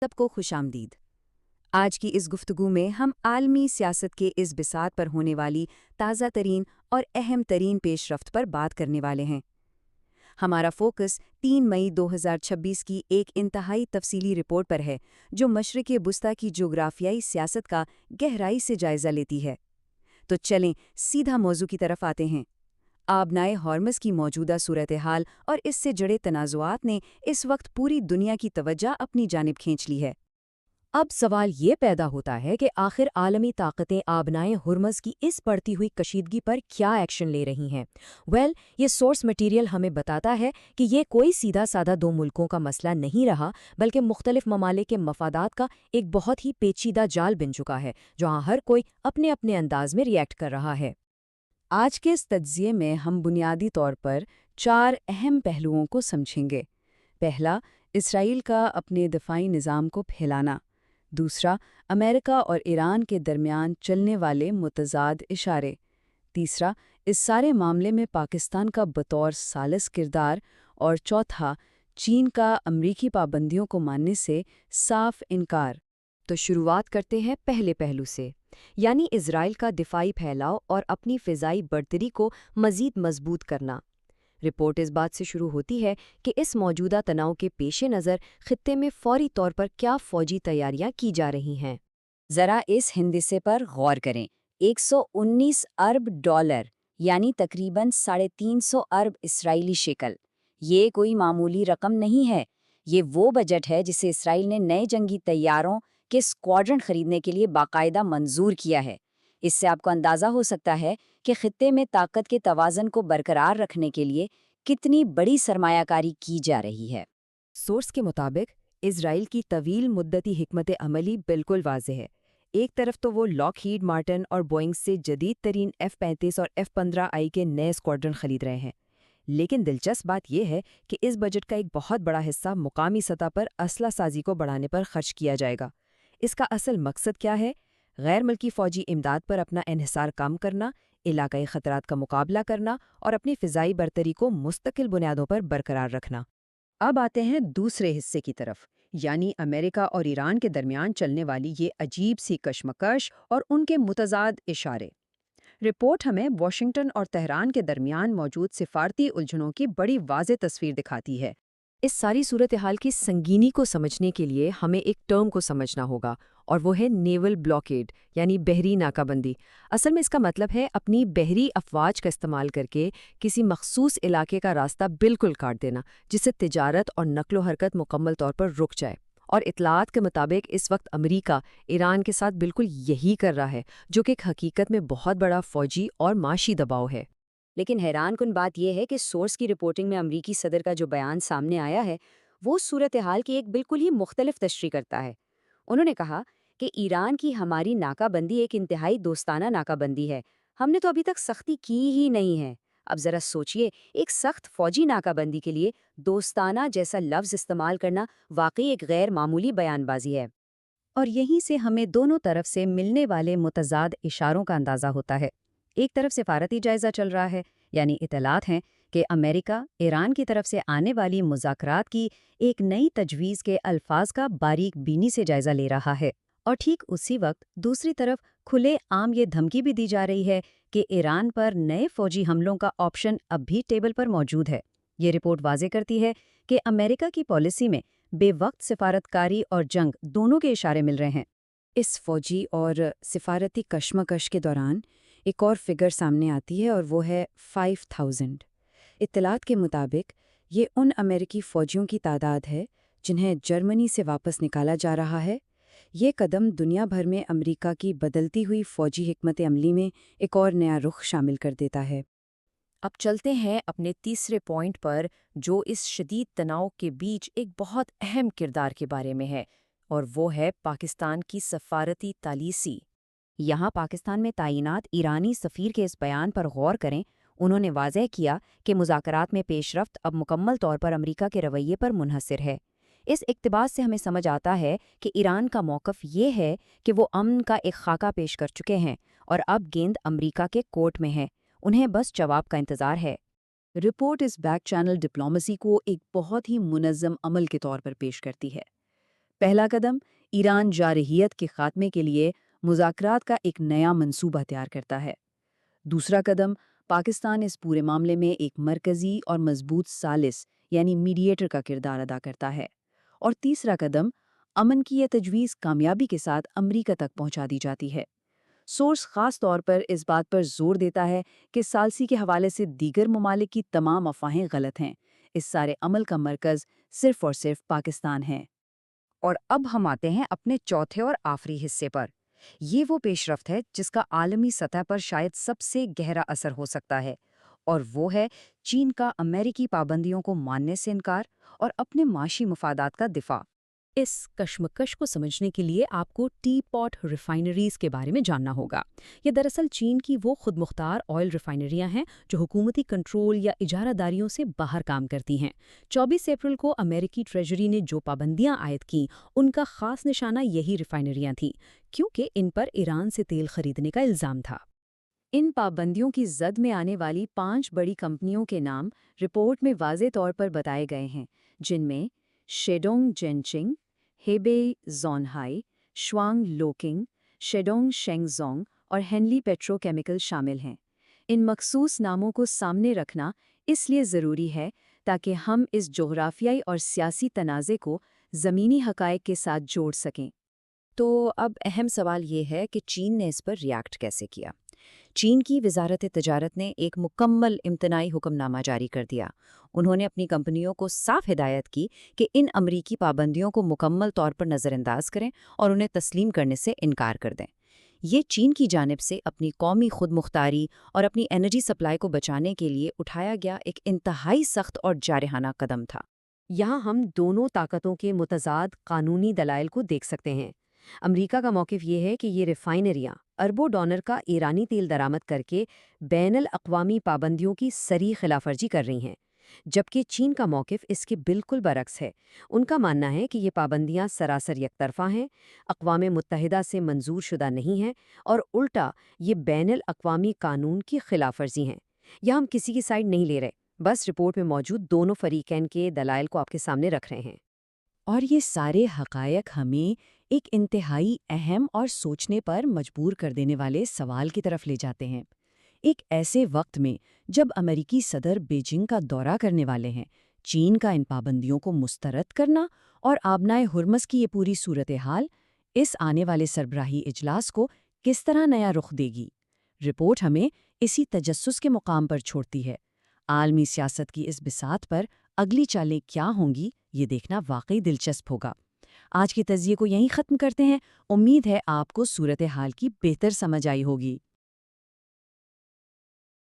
سب کو خوش آمدید۔ آج کی اس گفتگو میں ہم عالمی سیاست کے اس بساط پر ہونے والی تازہ ترین اور اہم ترین پیش رفت پر بات کرنے والے ہیں۔ ہمارا فوکس 3 مئی 2026 کی ایک انتہائی تفصیلی رپورٹ پر ہے جو مشرق وسطیٰ کی جغرافیائی سیاست کا گہرائی سے جائزہ لیتی ہے۔ تو چلیں سیدھا موضوع کی طرف آتے ہیں۔ آبنائے ہارمز کی موجودہ صورتحال اور اس سے جڑے تنازعات نے اس وقت پوری دنیا کی توجہ اپنی جانب کھینچ لی ہے۔ اب سوال یہ پیدا ہوتا ہے کہ آخر عالمی طاقتیں آبنائے ہرمز کی اس بڑھتی ہوئی کشیدگی پر کیا ایکشن لے رہی ہیں؟ یہ سورس مٹیریل ہمیں بتاتا ہے کہ یہ کوئی سیدھا سادہ دو ملکوں کا مسئلہ نہیں رہا، بلکہ مختلف ممالک کے مفادات کا ایک بہت ہی پیچیدہ جال بن چکا ہے، جہاں ہر کوئی اپنے اپنے انداز میں ریئیکٹ کر رہا ہے۔ آج کے اس تجزیے میں ہم بنیادی طور پر 4 اہم پہلوؤں کو سمجھیں گے۔ پہلا، اسرائیل کا اپنے دفاعی نظام کو پھیلانا۔ دوسرا، امریکہ اور ایران کے درمیان چلنے والے متضاد اشارے۔ تیسرا، اس سارے معاملے میں پاکستان کا بطور ثالث کردار۔ اور چوتھا، چین کا امریکی پابندیوں کو ماننے سے صاف انکار۔ تو شروعات کرتے ہیں پہلے پہلو سے، یعنی اسرائیل کا دفاعی پھیلاؤ اور اپنی فضائی برتری کو مزید مضبوط کرنا۔ رپورٹ اس بات سے شروع ہوتی ہے کہ اس موجودہ تناؤ کے پیش نظر خطے میں فوری طور پر کیا فوجی تیاریاں کی جا رہی ہیں۔ ذرا اس ہندسے پر غور کریں۔ 119 ارب ڈالر یعنی تقریباً 350 ارب اسرائیلی شیکل، یہ کوئی معمولی رقم نہیں ہے۔ یہ وہ بجٹ ہے جسے اسرائیل نے نئے جنگی طیاروں کے اسکواڈرن خریدنے کے لیے باقاعدہ منظور کیا ہے۔ اس سے آپ کو اندازہ ہو سکتا ہے کہ خطے میں طاقت کے توازن کو برقرار رکھنے کے لیے کتنی بڑی سرمایہ کاری کی جا رہی ہے۔ سورس کے مطابق اسرائیل کی طویل مدتی حکمت عملی بالکل واضح ہے۔ ایک طرف تو وہ لاک ہیڈ مارٹن اور بوئنگ سے جدید ترین F-35 اور F-15I کے نئے اسکواڈرن خرید رہے ہیں، لیکن دلچسپ بات یہ ہے کہ اس بجٹ کا ایک بہت بڑا حصہ مقامی سطح پر اسلحہ سازی کو بڑھانے پر خرچ کیا جائے گا۔ اس کا اصل مقصد کیا ہے؟ غیر ملکی فوجی امداد پر اپنا انحصار کم کرنا، علاقائی خطرات کا مقابلہ کرنا اور اپنی فضائی برتری کو مستقل بنیادوں پر برقرار رکھنا۔ اب آتے ہیں دوسرے حصے کی طرف، یعنی امریکہ اور ایران کے درمیان چلنے والی یہ عجیب سی کشمکش اور ان کے متضاد اشارے۔ رپورٹ ہمیں واشنگٹن اور تہران کے درمیان موجود سفارتی الجھنوں کی بڑی واضح تصویر دکھاتی ہے۔ اس ساری صورتحال کی سنگینی کو سمجھنے کے لیے ہمیں ایک ٹرم کو سمجھنا ہوگا، اور وہ ہے نیول بلاکیڈ، یعنی بحری ناکہ بندی۔ اصل میں اس کا مطلب ہے اپنی بحری افواج کا استعمال کر کے کسی مخصوص علاقے کا راستہ بالکل کاٹ دینا، جس سے تجارت اور نقل و حرکت مکمل طور پر رک جائے۔ اور اطلاعات کے مطابق اس وقت امریکہ ایران کے ساتھ بالکل یہی کر رہا ہے، جو کہ حقیقت میں بہت بڑا فوجی اور معاشی دباؤ ہے۔ لیکن حیران کن بات یہ ہے کہ سورس کی رپورٹنگ میں امریکی صدر کا جو بیان سامنے آیا ہے وہ صورتحال کی ایک بالکل ہی مختلف تشریح کرتا ہے۔ انہوں نے کہا کہ ایران کی ہماری ناکہ بندی ایک انتہائی دوستانہ ناکہ بندی ہے، ہم نے تو ابھی تک سختی کی ہی نہیں ہے۔ اب ذرا سوچئے، ایک سخت فوجی ناکہ بندی کے لیے دوستانہ جیسا لفظ استعمال کرنا واقعی ایک غیر معمولی بیان بازی ہے۔ اور یہیں سے ہمیں دونوں طرف سے ملنے والے متضاد اشاروں کا اندازہ ہوتا ہے۔ ایک طرف سفارتی جائزہ چل رہا ہے، یعنی اطلاعات ہیں کہ امریکہ ایران کی طرف سے آنے والی مذاکرات کی ایک نئی تجویز کے الفاظ کا باریک بینی سے جائزہ لے رہا ہے۔ اور ٹھیک اسی وقت دوسری طرف کھلے عام یہ دھمکی بھی دی جا رہی ہے کہ ایران پر نئے فوجی حملوں کا آپشن اب بھی ٹیبل پر موجود ہے۔ یہ رپورٹ واضح کرتی ہے کہ امریکہ کی پالیسی میں بے وقت سفارتکاری اور جنگ دونوں کے اشارے مل رہے ہیں۔ اس فوجی اور سفارتی کشمکش کے دوران ایک اور فگر سامنے آتی ہے اور وہ ہے 5000۔ اطلاعات کے مطابق یہ ان امریکی فوجیوں کی تعداد ہے جنہیں جرمنی سے واپس نکالا جا رہا ہے۔ یہ قدم دنیا بھر میں امریکہ کی بدلتی ہوئی فوجی حکمت عملی میں ایک اور نیا رخ شامل کر دیتا ہے۔ اب چلتے ہیں اپنے تیسرے پوائنٹ پر، جو اس شدید تناؤ کے بیچ ایک بہت اہم کردار کے بارے میں ہے، اور وہ ہے پاکستان کی سفارتی تالیسی۔ یہاں پاکستان میں تعینات ایرانی سفیر کے اس بیان پر غور کریں۔ انہوں نے واضح کیا کہ مذاکرات میں پیش رفت اب مکمل طور پر امریکہ کے رویے پر منحصر ہے۔ اس اقتباس سے ہمیں سمجھ آتا ہے کہ ایران کا موقف یہ ہے کہ وہ امن کا ایک خاکہ پیش کر چکے ہیں اور اب گیند امریکہ کے کورٹ میں ہے، انہیں بس جواب کا انتظار ہے۔ رپورٹ اس بیک چینل ڈپلومیسی کو ایک بہت ہی منظم عمل کے طور پر پیش کرتی ہے۔ پہلا قدم ایران جارحیت کے خاتمے کے لیے مذاکرات کا ایک نیا منصوبہ تیار کرتا ہے۔ دوسرا قدم پاکستان اس پورے معاملے میں ایک مرکزی اور مضبوط ثالث یعنی میڈییٹر کا کردار ادا کرتا ہے۔ اور تیسرا قدم امن کی یہ تجویز کامیابی کے ساتھ امریکہ تک پہنچا دی جاتی ہے۔ سورس خاص طور پر اس بات پر زور دیتا ہے کہ ثالثی کے حوالے سے دیگر ممالک کی تمام افواہیں غلط ہیں۔ اس سارے عمل کا مرکز صرف اور صرف پاکستان ہے۔ اور اب ہم آتے ہیں اپنے چوتھے اور آخری حصے پر۔ یہ وہ پیش رفت ہے جس کا عالمی سطح پر شاید سب سے گہرا اثر ہو سکتا ہے، اور وہ ہے چین کا امریکی پابندیوں کو ماننے سے انکار اور اپنے معاشی مفادات کا دفاع۔ اس کشمکش کو سمجھنے کے لیے آپ کو ٹی پاٹ ریفائنریز کے بارے میں جاننا ہوگا۔ یہ دراصل چین کی وہ خود مختار آئل ریفائنریاں ہیں جو حکومتی کنٹرول یا اجارہ داریوں سے باہر کام کرتی ہیں۔ 24 اپریل کو امریکی ٹریجری نے جو پابندیاں عائد کیں، ان کا خاص نشانہ یہی ریفائنریاں تھیں، کیونکہ ان پر ایران سے تیل خریدنے کا الزام تھا۔ ان پابندیوں کی زد میں آنے والی 5 بڑی کمپنیوں کے نام رپورٹ میں واضح طور پر بتائے گئے ہیں، جن میں شیڈونگ جینچنگ، ہیبے زونہائی، شوانگ لوکنگ، شیڈونگ شینگزونگ اور ہینلی پیٹرو کیمیکل شامل ہیں۔ ان مخصوص ناموں کو سامنے رکھنا اس لیے ضروری ہے تاکہ ہم اس جغرافیائی اور سیاسی تنازع کو زمینی حقائق کے ساتھ جوڑ سکیں۔ تو اب اہم سوال یہ ہے کہ چین نے اس پر ریاکٹ کیسے کیا؟ چین کی وزارت تجارت نے ایک مکمل امتناعی حکم نامہ جاری کر دیا۔ انہوں نے اپنی کمپنیوں کو صاف ہدایت کی کہ ان امریکی پابندیوں کو مکمل طور پر نظر انداز کریں اور انہیں تسلیم کرنے سے انکار کر دیں۔ یہ چین کی جانب سے اپنی قومی خود مختاری اور اپنی انرجی سپلائی کو بچانے کے لیے اٹھایا گیا ایک انتہائی سخت اور جارحانہ قدم تھا۔ یہاں ہم دونوں طاقتوں کے متضاد قانونی دلائل کو دیکھ سکتے ہیں۔ امریکہ کا موقف یہ ہے کہ یہ ریفائنریاں اربوں ڈالر کا ایرانی تیل درآمد کر کے بین الاقوامی پابندیوں کی صریح خلاف ورزی کر رہی ہیں، جبکہ چین کا موقف اس کے بالکل برعکس ہے۔ ان کا ماننا ہے کہ یہ پابندیاں سراسر یک طرفہ ہیں، اقوام متحدہ سے منظور شدہ نہیں ہیں اور الٹا یہ بین الاقوامی قانون کی خلاف ورزی ہیں۔ یہاں ہم کسی کی سائیڈ نہیں لے رہے، بس رپورٹ میں موجود دونوں فریقین کے دلائل کو آپ کے سامنے رکھ رہے ہیں۔ اور یہ سارے حقائق ہمیں ایک انتہائی اہم اور سوچنے پر مجبور کر دینے والے سوال کی طرف لے جاتے ہیں۔ ایک ایسے وقت میں جب امریکی صدر بیجنگ کا دورہ کرنے والے ہیں، چین کا ان پابندیوں کو مسترد کرنا اور آبنائے ہرمز کی یہ پوری صورتحال اس آنے والے سربراہی اجلاس کو کس طرح نیا رخ دے گی؟ رپورٹ ہمیں اسی تجسس کے مقام پر چھوڑتی ہے۔ عالمی سیاست کی اس بساط پر اگلی چالیں کیا ہوں گی، یہ دیکھنا واقعی دلچسپ ہوگا۔ آج کے تجزیے کو یہیں ختم کرتے ہیں۔ امید ہے آپ کو صورتحال کی بہتر سمجھ آئی ہوگی۔